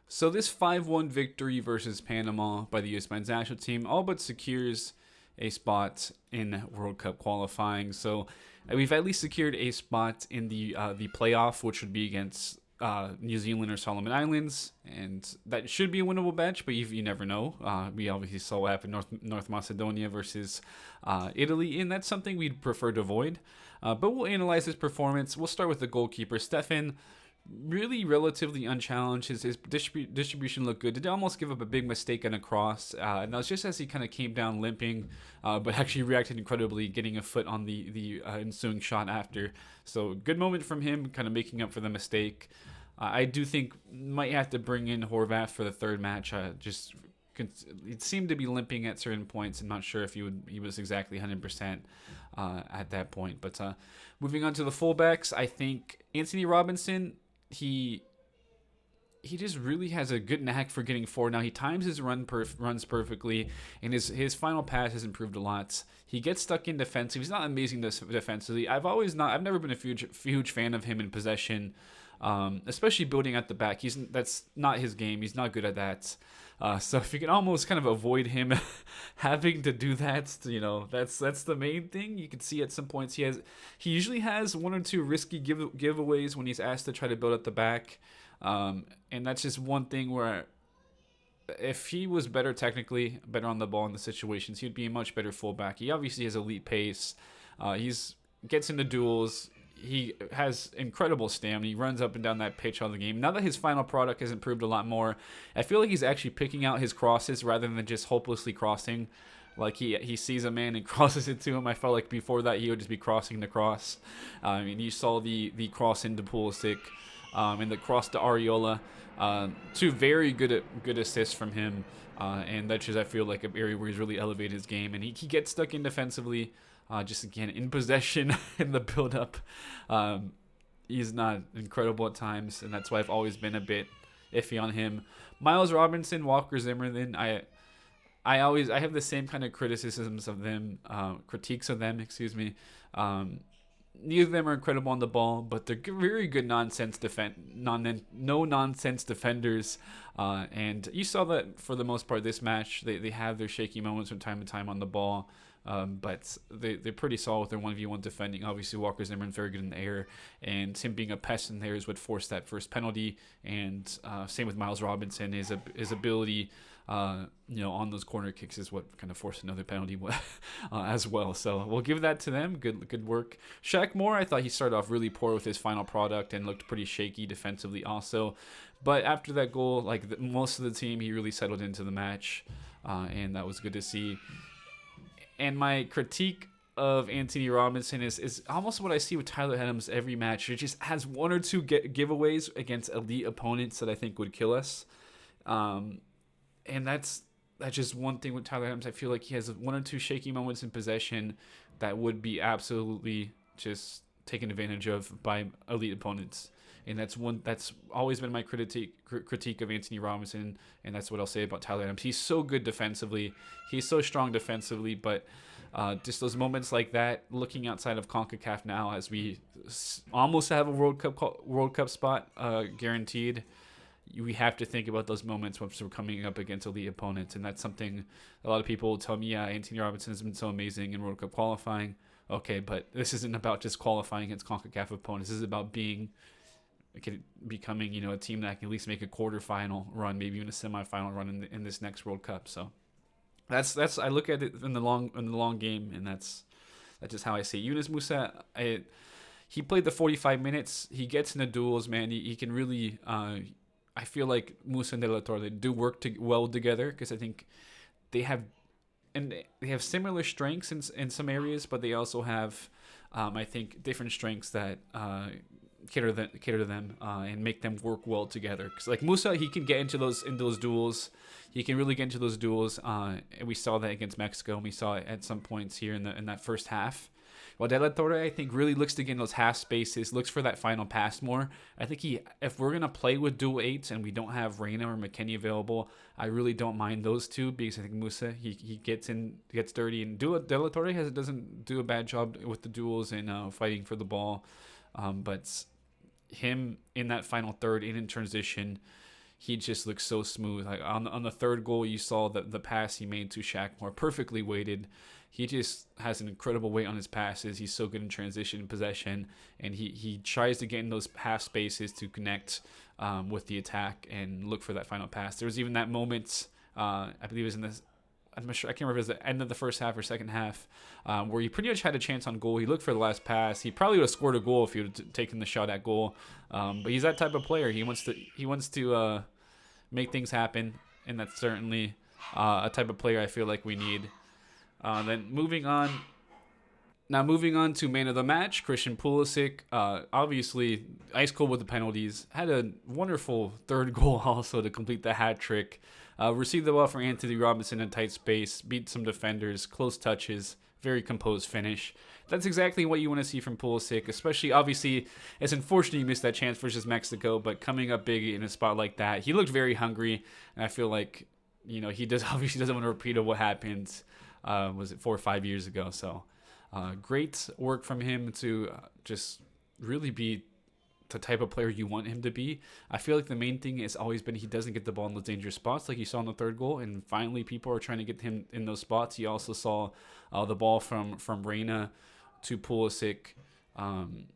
So this 5-1 victory versus Panama by the U.S. men's national team all but secures a spot in World Cup qualifying. So we've at least secured a spot in the playoff, which would be against New Zealand or Solomon Islands, and that should be a winnable match, but you never know. We obviously saw what happened North Macedonia versus Italy, and that's something we'd prefer to avoid. But we'll analyze his performance. We'll start with the goalkeeper, Stefan. Really relatively unchallenged. His distribution looked good. Did almost give up a big mistake on a cross, and that was just as he kind of came down limping, but actually reacted incredibly, getting a foot on the ensuing shot after. So good moment from him, kind of making up for the mistake. I do think might have to bring in Horvath for the third match. It seemed to be limping at certain points. I'm not sure if he was exactly 100% at that point. But moving on to the fullbacks, I think Anthony Robinson, he just really has a good knack for getting forward. Now he times his runs perfectly, and his final pass has improved a lot. He gets stuck in defensive. He's not amazing defensively. I've never been a huge fan of him in possession, especially building at the back. That's not his game. He's not good at that. So if you can almost kind of avoid him having to do that, that's the main thing. You can see at some points he usually has one or two risky giveaways when he's asked to try to build at the back, and that's just one thing where if he was better technically, better on the ball in the situations, he'd be a much better fullback. He obviously has elite pace. He's gets into duels. He has incredible stamina. He runs up and down that pitch all the game. Now that his final product has improved a lot more, I feel like he's actually picking out his crosses rather than just hopelessly crossing. Like he sees a man and crosses it to him. I felt like before that he would just be crossing the cross. You saw the cross into Pulisic, and the cross to Areola. Two very good assists from him, and that's just I feel like an area where he's really elevated his game. And he gets stuck in defensively. Just again in possession in the build-up, he's not incredible at times, and that's why I've always been a bit iffy on him. Miles Robinson, Walker Zimmerman, I have the same kind of criticisms of them, critiques of them. Excuse me. Neither of them are incredible on the ball, but they're very good no nonsense defenders. And you saw that for the most part this match. They have their shaky moments from time to time on the ball. But they're pretty solid with their 1v1 defending. Obviously, Walker Zimmerman's very good in the air, and him being a pest in there is what forced that first penalty. And same with Miles Robinson, his ability, on those corner kicks is what kind of forced another penalty as well. So we'll give that to them. Good work. Shaq Moore, I thought he started off really poor with his final product and looked pretty shaky defensively also. But after that goal, most of the team, he really settled into the match, and that was good to see. And my critique of Anthony Robinson is almost what I see with Tyler Adams every match. It just has one or two giveaways against elite opponents that I think would kill us. And that's just one thing with Tyler Adams. I feel like he has one or two shaky moments in possession that would be absolutely just taken advantage of by elite opponents. And that's always been my critique of Anthony Robinson, and that's what I'll say about Tyler Adams. He's so good defensively. He's so strong defensively, but just those moments like that, looking outside of CONCACAF now as we almost have a World Cup spot guaranteed, we have to think about those moments once we're coming up against elite opponents, and that's something a lot of people will tell me, Anthony Robinson has been so amazing in World Cup qualifying. Okay, but this isn't about just qualifying against CONCACAF opponents. This is about becoming a team that can at least make a quarterfinal run, maybe even a semifinal run in this next World Cup. So that's I look at it in the long game, and that's just how I see it. Yunus Musa, he played the 45 minutes. He gets into duels, man. He can really. I feel like Musa and De La Torre, they do work well together, because I think they have similar strengths in some areas, but they also have I think different strengths that cater to them and make them work well together. Because like Musa, he can get into those duels. He can really get into those duels. And we saw that against Mexico, and we saw it at some points here in that first half. While De La Torre, I think, really looks to get in those half spaces, looks for that final pass more. I think if we're gonna play with dual eights and we don't have Reina or McKennie available, I really don't mind those two, because I think Musa he gets dirty, and De La Torre doesn't do a bad job with the duels and fighting for the ball, but him in that final third in transition, he just looks so smooth. Like on the third goal, you saw the pass he made to Shaq more perfectly weighted. He just has an incredible weight on his passes. He's so good in transition possession, and he tries to get in those half spaces to connect with the attack and look for that final pass. There was even that moment, I believe it was in this, I'm not sure, I can't remember if it was the end of the first half or second half, where he pretty much had a chance on goal. He looked for the last pass. He probably would have scored a goal if he would have taken the shot at goal. But he's that type of player. He wants to make things happen, and that's certainly a type of player I feel like we need. Then moving on to man of the match, Christian Pulisic. Obviously, ice cold with the penalties. Had a wonderful third goal also to complete the hat trick. Received the ball from Anthony Robinson in tight space. Beat some defenders. Close touches. Very composed finish. That's exactly what you want to see from Pulisic, especially, obviously, it's unfortunate he missed that chance versus Mexico, but coming up big in a spot like that, he looked very hungry, and I feel like, he obviously doesn't want to repeat of what happened, was it 4 or 5 years ago, so great work from him to just really be the type of player you want him to be. I feel like the main thing has always been he doesn't get the ball in those dangerous spots like you saw in the third goal, and finally people are trying to get him in those spots. You also saw the ball from Reina to Pulisic, and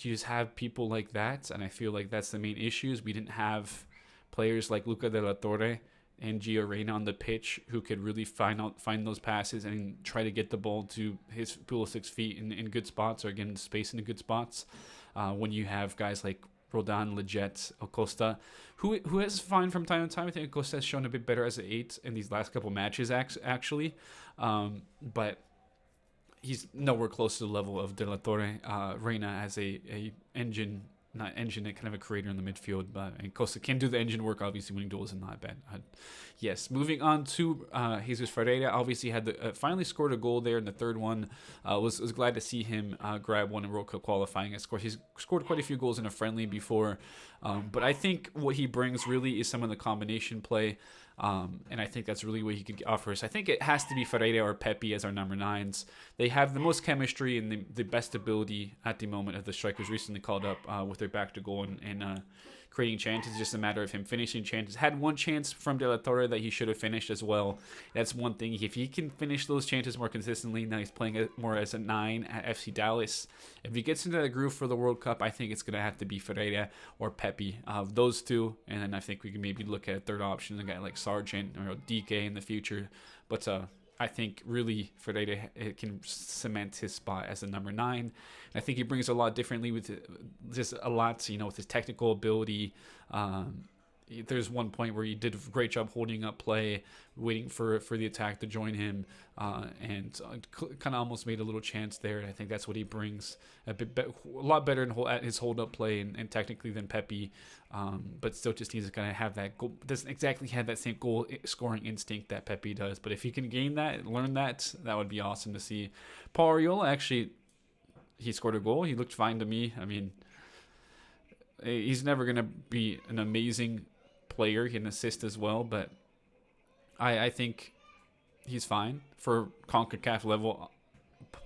you just have people like that, and I feel like that's the main issues. We didn't have players like Luca de la Torre and Gio Reyna on the pitch who could really find those passes and try to get the ball to his Pulisic's feet in good spots, or again space in good spots. When you have guys like Roldan, Leggett, Acosta, who has fine from time to time. I think Acosta has shown a bit better as an 8 in these last couple matches actually, but he's nowhere close to the level of De La Torre. Reina as a engine, not engine, kind of a creator in the midfield, and Costa can do the engine work, obviously winning duels and not bad. Yes, moving on to Jesus Ferreira. Obviously had finally scored a goal there in the third one. Was glad to see him grab one in World Cup qualifying. Of course, he's scored quite a few goals in a friendly before, but I think what he brings really is some of the combination play. And I think that's really what he could offer us. I think it has to be Ferreira or Pepe as our number 9s. They have the most chemistry and the best ability at the moment of the strikers recently called up with their back to goal and creating chances. It's just a matter of him finishing chances. Had one chance from De La Torre that he should have finished as well. That's one thing. If he can finish those chances more consistently, now he's playing more as a 9 at FC Dallas. If he gets into the groove for the World Cup, I think it's going to have to be Ferreira or Pepe. Those two, and then I think we can maybe look at a third option, a guy like Sargent or DK in the future. But I think really Ferreira can cement his spot as a number 9. And I think he brings a lot differently with just a lot, with his technical ability. There's one point where he did a great job holding up play, waiting for the attack to join him, and kind of almost made a little chance there. And I think that's what he brings a lot better at his hold up play and technically than Pepe, but still just needs to kind of have that goal. Doesn't exactly have that same goal scoring instinct that Pepe does. But if he can gain that, learn that, that would be awesome to see. Paul Arriola, actually, he scored a goal. He looked fine to me. I mean, he's never going to be an amazing player. He can assist as well, but I think he's fine for CONCACAF level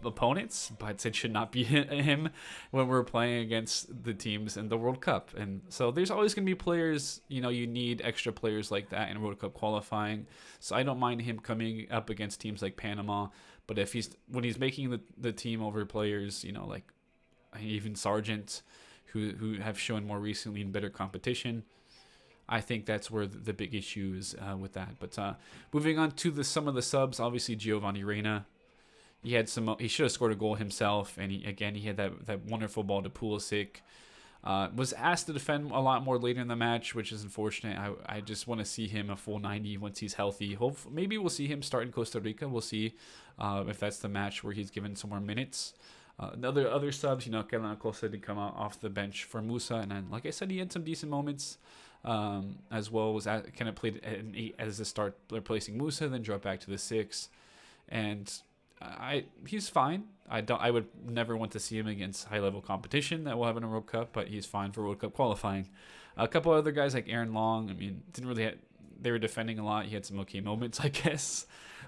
opponents, but it should not be him when we're playing against the teams in the World Cup. And so there's always going to be players, you need extra players like that in World Cup qualifying. So I don't mind him coming up against teams like Panama, but when he's making the team over players, like even Sargent, who have shown more recently in better competition, I think that's where the big issue is with that. But moving on to some of the subs, obviously Giovanni Reina, he should have scored a goal himself, and he had that wonderful ball to Pulisic. Was asked to defend a lot more later in the match, which is unfortunate. I just want to see him a full 90 once he's healthy. Maybe we'll see him start in Costa Rica. We'll see if that's the match where he's given some more minutes. Other subs, Kelan Acosta did come out off the bench for Musa, and then, like I said, he had some decent moments as well. Was kind of played an 8 as a start, replacing Musa, then dropped back to the 6, and he's fine. I would never want to see him against high level competition that we'll have in a World Cup, but he's fine for World Cup qualifying. A couple other guys like Aaron Long, I mean, didn't really they were defending a lot. He had some okay moments, I guess.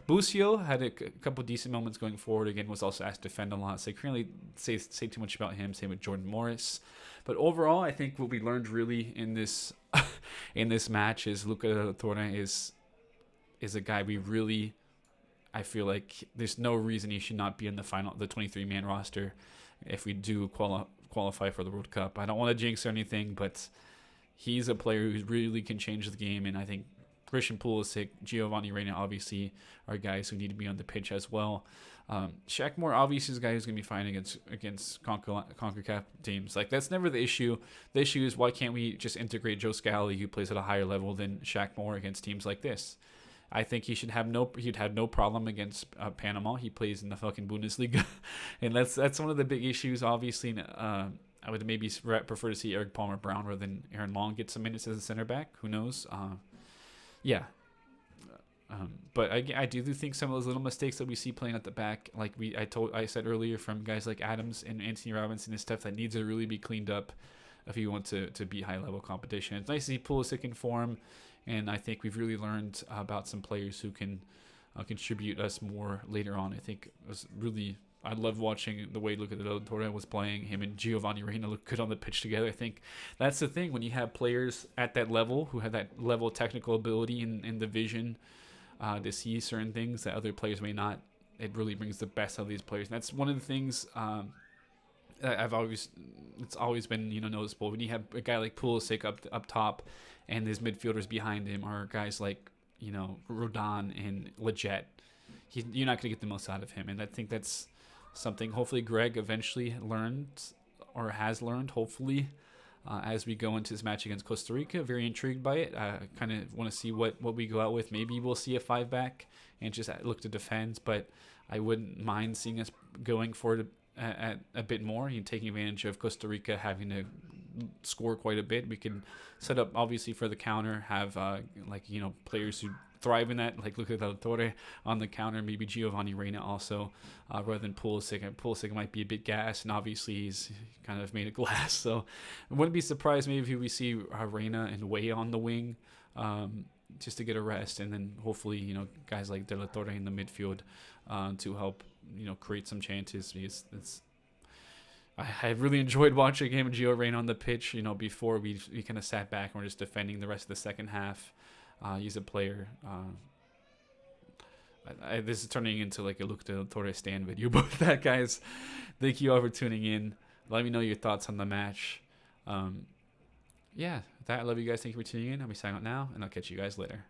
Busio had a couple decent moments going forward. Again, was also asked to defend a lot. So I can't really say too much about him. Same with Jordan Morris. But overall, I think what we learned really in this in this match is Luca Torre is a guy we really, I feel like there's no reason he should not be in the 23-man roster if we do qualify for the World Cup. I don't want to jinx or anything, but he's a player who really can change the game, and I think Christian Pulisic, Giovanni Reyna obviously are guys who need to be on the pitch as well. Shaq Moore obviously is a guy who's going to be fighting against CONCACAF teams. Like, that's never the issue. The issue is, why can't we just integrate Joe Scally, who plays at a higher level than Shaq Moore, against teams like this? I think he'd have no problem against Panama. He plays in the fucking Bundesliga, and that's one of the big issues. Obviously, I would maybe prefer to see Eric Palmer Brown rather than Aaron Long get some minutes as a center back. Who knows? Yeah. But I do think some of those little mistakes that we see playing at the back, like I said earlier, from guys like Adams and Anthony Robinson, is stuff that needs to really be cleaned up if you want to beat high level competition. It's nice to see Pulisic in form, and I think we've really learned about some players who can contribute us more later on. I think it was really, I love watching the way Luca Torre was playing. Him and Giovanni Reyna look good on the pitch together. I think that's the thing when you have players at that level who have that level of technical ability and the vision to see certain things that other players may not. It really brings the best out of these players. And that's one of the things it's always been noticeable when you have a guy like Pulisic up top, and his midfielders behind him are guys like Rodon and Leggett. You're not going to get the most out of him, and I think that's something hopefully Greg eventually learned, or has learned, hopefully, as we go into this match against Costa Rica. Very intrigued by it. I kind of want to see what we go out with. Maybe we'll see a 5-back and just look to defend, but I wouldn't mind seeing us going for it at a bit more, taking advantage of Costa Rica having to score quite a bit. We can set up obviously for the counter, have players who thrive in that, like Luca Del Torre on the counter, maybe Giovanni Reyna also, rather than Pulisic. And Pulisic might be a bit gassed, and obviously he's kind of made of glass, so I wouldn't be surprised maybe if we see Reyna and Way on the wing, just to get a rest, and then hopefully guys like Del Torre in the midfield to help create some chances, because I really enjoyed watching him and Gio Reyna on the pitch. Before we kind of sat back and we're just defending the rest of the second half. He's a player. This is turning into like a Luca Torre stand video, but with that, guys, thank you all for tuning in. Let me know your thoughts on the match. With that, I love you guys. Thank you for tuning in. I'll be signing out now, and I'll catch you guys later.